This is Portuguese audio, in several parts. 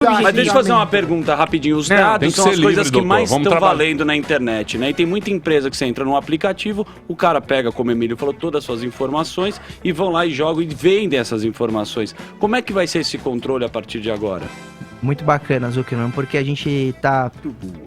Mas deixa eu fazer uma pergunta rapidinho. Os dados são as coisas que mais estão valendo na internet, né? E tem muita empresa que você entra num aplicativo, o cara pega, como o Emílio falou, todas as suas informações e vão lá e jogam e vendem essas informações. Como é que vai ser esse controle a partir de agora? Muito bacana, Zuckerman, porque a gente tá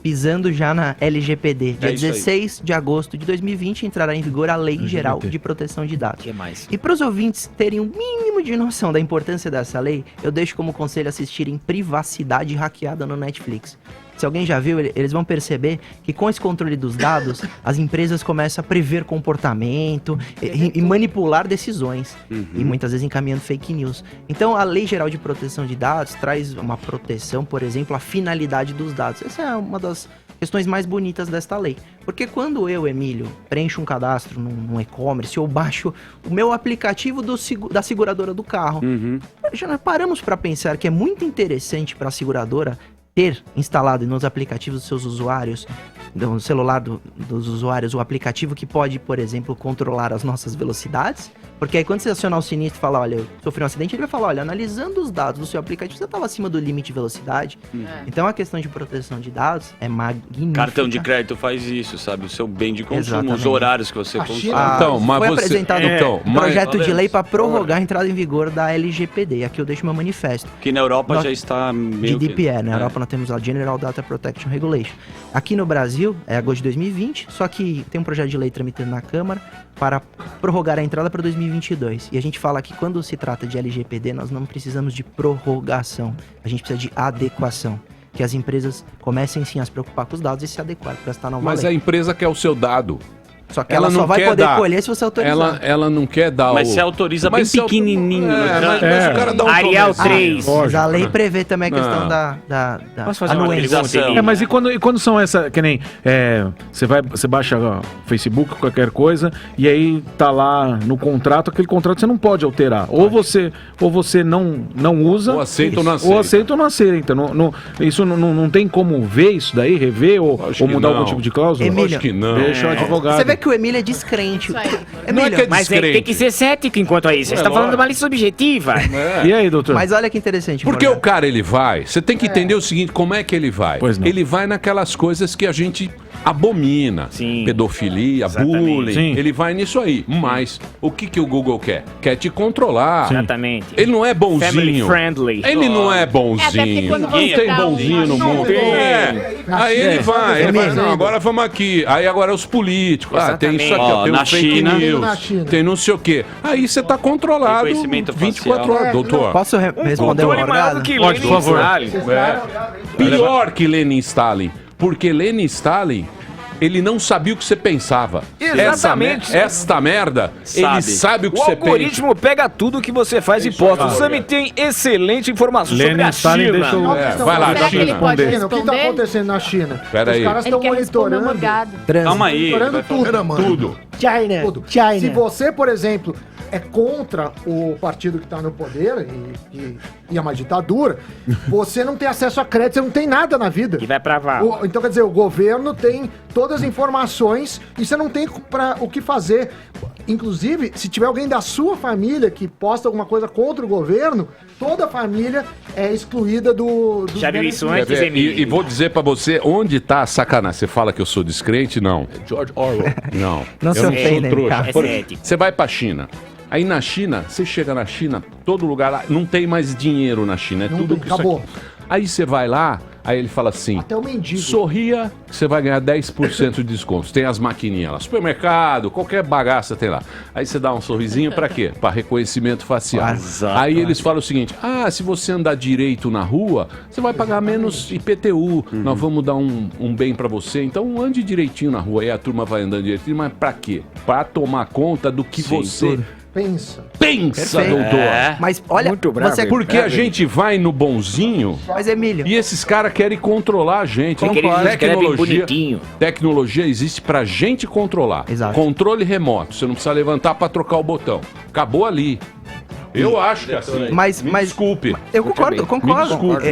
pisando já na LGPD. Dia 16 de agosto de 2020 entrará em vigor a Lei Geral de Proteção de Dados. Que mais? E para os ouvintes terem um mínimo de noção da importância dessa lei, eu deixo como conselho assistirem Privacidade Hackeada no Netflix. Se alguém já viu, eles vão perceber que com esse controle dos dados, as empresas começam a prever comportamento e manipular decisões. E muitas vezes encaminhando fake news. Então, a Lei Geral de Proteção de Dados traz uma proteção, por exemplo, à finalidade dos dados. Essa é uma das questões mais bonitas desta lei. Porque quando eu, Emílio, preencho um cadastro num e-commerce ou baixo o meu aplicativo da seguradora do carro, já paramos para pensar que é muito interessante para a seguradora ter instalado nos aplicativos dos seus usuários, no celular dos usuários, o aplicativo que pode, por exemplo, controlar as nossas velocidades. Porque aí quando você acionar o sinistro e falar, olha, eu sofri um acidente, ele vai falar, olha, analisando os dados do seu aplicativo, você estava acima do limite de velocidade. Então a questão de proteção de dados é magnífica. Cartão de crédito faz isso, sabe? O seu bem de consumo, os horários que você consome. Então, mas foi apresentado um projeto de lei para prorrogar a entrada em vigor da LGPD. Aqui eu deixo meu manifesto. Que na Europa já está meio GDPR, na Europa nós temos a General Data Protection Regulation. Aqui no Brasil, é agosto de 2020, só que tem um projeto de lei tramitando na Câmara para prorrogar a entrada para 2022. E a gente fala que quando se trata de LGPD, nós não precisamos de prorrogação, a gente precisa de adequação. Que as empresas comecem sim a se preocupar com os dados e se adequar para esta nova lei. Mas a empresa quer o seu dado. Só que ela só vai poder colher se você autorizar. Ela não quer dar Mas você autoriza bem pequenininho. Mas o cara dá um Arial 3. Mas a lei prevê também a questão da Posso fazer uma autorização. Mas e quando são essa, que nem, você baixa o Facebook, qualquer coisa, e aí tá lá no contrato, aquele contrato você não pode alterar. Ou você não usa. Ou aceita ou não aceita. Ou aceita ou não aceita. Isso não tem como ver isso daí, rever ou mudar algum tipo de cláusula? Emílio, acho que não. Deixa o advogado. Você vê que o Emílio é descrente. Não é que é Mas descrente. tem que ser cético enquanto a isso. Você está falando de uma lei subjetiva. E aí, doutor? Mas olha que interessante. Porque o cara, ele vai... Você tem que entender o seguinte, como é que ele vai? Pois não. Ele vai naquelas coisas que a gente abomina. Sim. Pedofilia, bullying. Sim. Ele vai nisso aí. Mas o que o Google quer? Quer te controlar. Exatamente. Ele não é bonzinho. Family friendly. Ele não é bonzinho. Não tem bonzinho no mundo. Aí ele vai. Não, agora vamos aqui. Aí agora os políticos. Tem isso aqui, tem na os fake China. news. Tem não sei o quê. Aí você tá controlado Reconhecimento 24 facial. horas, doutor. Posso responder uma maior do que Lenin, por favor. Pior que Lenin Stalin. Porque Lenin Stalin, ele não sabia o que você pensava. Exatamente. Esta merda, ele sabe o que O você pensa. algoritmo pega tudo que você faz e posta. O Sami tem excelente informação sobre a Stalin China. deixou... Vai lá, Será que ele China. pode O que está responder? acontecendo na China? Pera aí. Os caras Ele estão quer responder monitorando morgado. Calma aí. monitorando tudo. China. Tudo. China. Se você, por exemplo, é contra o partido que está no poder e é uma ditadura, você não tem acesso a crédito, você não tem nada na vida. E vai pra vala. Então, quer dizer, o governo tem todas as informações e você não tem o que fazer. Inclusive, se tiver alguém da sua família que posta alguma coisa contra o governo, toda a família é excluída do Já viu isso Quer antes, ver? Emílio? E vou dizer pra você, onde tá a sacanagem? Você fala que eu sou descrente? Não. George Orwell. Não. Não se eu ofendem, cara. É cético. Você vai pra China. Aí na China, você chega na China, todo lugar lá, não tem mais dinheiro na China, é Não tudo tem, isso acabou. aqui. Aí você vai lá, aí ele fala assim, Até o mendigo. sorria que você vai ganhar 10% de desconto. Tem as maquininhas lá, supermercado, qualquer bagaça tem lá. Aí você dá um sorrisinho pra quê? Pra reconhecimento facial. Aí eles falam o seguinte, se você andar direito na rua, você vai pagar menos IPTU, nós vamos dar um bem pra você, então ande direitinho na rua. Aí a turma vai andando direitinho, mas pra quê? Pra tomar conta do que você... Pensa. Pensa, Perfeito. doutor. Mas olha, Muito bravo, você... Porque a gente vai no bonzinho Mas, Emílio, e esses caras querem controlar a gente. Porque eles escrevem bonitinho. Tecnologia existe pra gente controlar. Exato. Controle remoto. Você não precisa levantar pra trocar o botão. Acabou ali. Eu acho que é assim. Mas, Desculpe. Eu concordo. desculpe.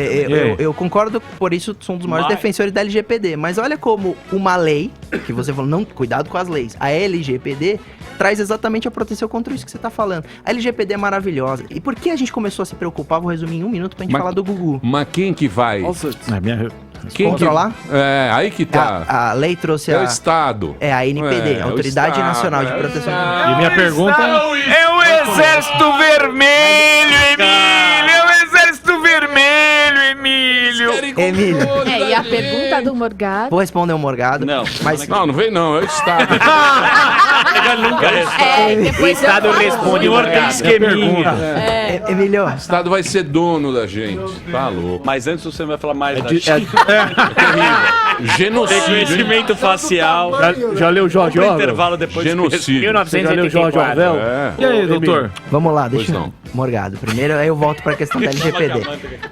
Eu concordo, por isso sou um dos maiores defensores da LGPD. Mas olha como uma lei, que você falou, não, cuidado com as leis. A LGPD traz exatamente a proteção contra isso que você tá falando. A LGPD é maravilhosa. E por que a gente começou a se preocupar? Vou resumir em um minuto pra gente falar do Gugu. Mas quem que vai... Quem controlar? Aí que tá. A lei trouxe É o Estado. É a NPD, Autoridade Nacional de Proteção. E minha pergunta É o Exército Vermelho, Emílio! É o Exército Vermelho, Emílio! Emílio. E a pergunta do Morgado? Vou responder o Morgado. Não. Mas Não vem não, é o Estado. É, O Estado responde o Tem esqueminha. Emílio, O Estado vai ser dono da gente. Tá louco. Mas antes você vai falar mais da Genocídio. reconhecimento facial. já leu Jorge Pro Orwell? intervalo depois. Genocídio. Você já leu Jorge 1984. Orwell? É. E aí, doutor? vamos lá, deixa Pois eu... não. Morgado, primeiro aí eu volto pra questão da LGPD.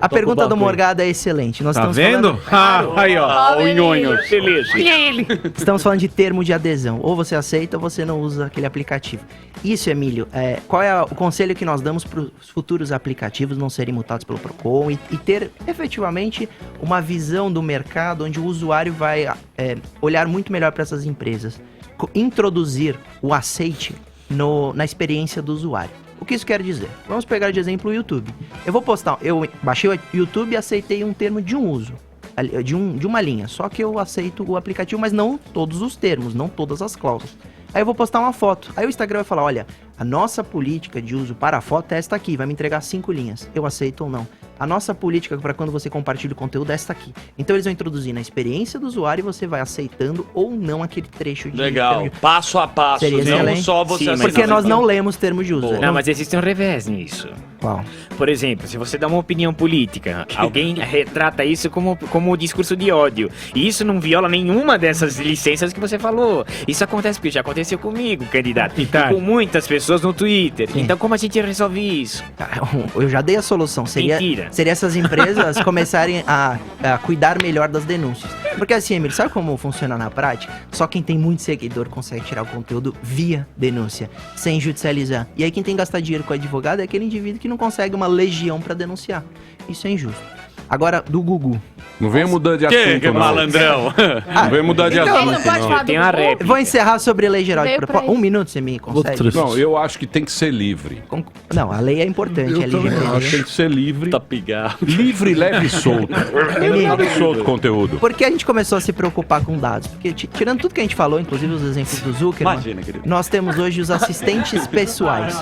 A pergunta do Morgado é excelente. Nós Tá estamos vendo? Aí, ó. O nhonho. Beleza. Estamos falando de termo de adesão. Ou você aceita ou você não usa aquele aplicativo. Isso, Emílio, qual é o conselho que nós damos para os futuros aplicativos não serem multados pelo Procon e ter efetivamente uma visão do mercado onde o usuário vai olhar muito melhor para essas empresas. Introduzir o aceite na experiência do usuário. O que isso quer dizer? Vamos pegar de exemplo o YouTube. Eu baixei o YouTube e aceitei um termo de um uso. De uma linha, só que eu aceito o aplicativo, mas não todos os termos, não todas as cláusulas. Aí eu vou postar uma foto, aí o Instagram vai falar, olha, a nossa política de uso para a foto é esta aqui, vai me entregar 5 linhas, eu aceito ou não. A nossa política para quando você compartilha o conteúdo é esta aqui. Então eles vão introduzir na experiência do usuário e você vai aceitando ou não aquele trecho de... Legal, passo a passo, Seria não excelente. só você Sim, mas Porque aceita. nós não lemos termos de uso. Não, mas existe um revés nisso. Qual? Por exemplo, se você dá uma opinião política, alguém retrata isso como discurso de ódio. E isso não viola nenhuma dessas licenças que você falou. Isso acontece porque já aconteceu comigo, candidato. E com muitas pessoas no Twitter. Sim. Então como a gente resolve isso? Eu já dei a solução. Seria essas empresas começarem a cuidar melhor das denúncias. Porque assim, Emílio, sabe como funciona na prática? Só quem tem muito seguidor consegue tirar o conteúdo via denúncia, sem judicializar. E aí quem tem que gastar dinheiro com advogado é aquele indivíduo que não consegue uma legião pra denunciar. Isso é injusto. Agora, do Gugu. Não venha mudar de assunto, Que não. malandrão. Não venha mudar de Então, Ele não assunto, pode não. falar do Tem uma Gugu? réplica. Vou encerrar sobre a lei geral de Veio pra propósito. Um isso. minuto, você me consegue? Não, eu acho que tem que ser livre. Não, a lei é importante, a Acho que LGPD. tem que ser livre. Tá pigado. Livre, leve e solto. Leve e solto o conteúdo. Por que a gente começou a se preocupar com dados? Porque, tirando tudo que a gente falou, inclusive os exemplos do Zuckerman, Imagina, querido. nós temos hoje os assistentes pessoais.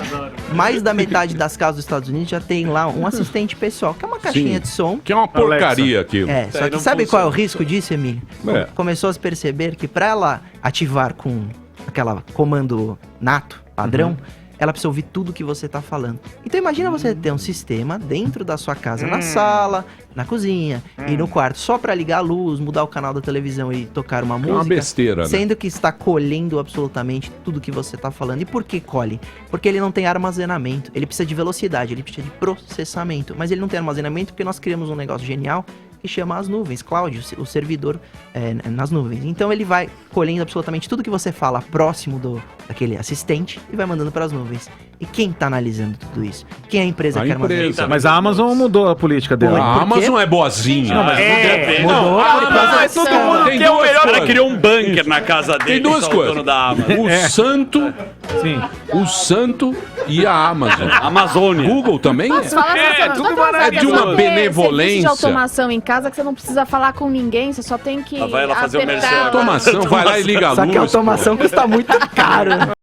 Mais da metade das casas dos Estados Unidos já tem lá um assistente pessoal, que é uma caixinha Sim. de som. Que é uma porcaria aquilo. Só aí que não sabe qual é o funciona. risco disso, Emílio? É. Começou a se perceber que para ela ativar com aquela comando nato, padrão, ela precisa ouvir tudo que você tá falando. Então imagina você ter um sistema dentro da sua casa, na sala, na cozinha e no quarto, só para ligar a luz, mudar o canal da televisão e tocar uma É música. uma besteira, né? Sendo que está colhendo absolutamente tudo que você tá falando. E por que colhe? Porque ele não tem armazenamento. Ele precisa de velocidade, ele precisa de processamento. Mas ele não tem armazenamento porque nós criamos um negócio genial que chama as nuvens, cloud, o servidor nas nuvens. Então ele vai colhendo absolutamente tudo que você fala próximo daquele assistente e vai mandando para as nuvens. E quem tá analisando tudo isso? Quem é a empresa A que armazena? empresa. Mas a Amazon mudou a política dela. A Por quê? Amazon é boazinha. Mudou por causa Mas todo mundo Tem quer o duas melhor. coisas. Ela criou um bunker na casa dele. Tem duas só o coisas. dono da Amazon. O santo, Sim. o santo e a Amazon. Amazônia. Google também? tudo de uma benevolência. Serviço de automação em casa que você não precisa falar com ninguém, você só tem que Vai lá fazer o apertar. merchan. Automação, vai lá e liga a luz. Só que a automação custa muito caro.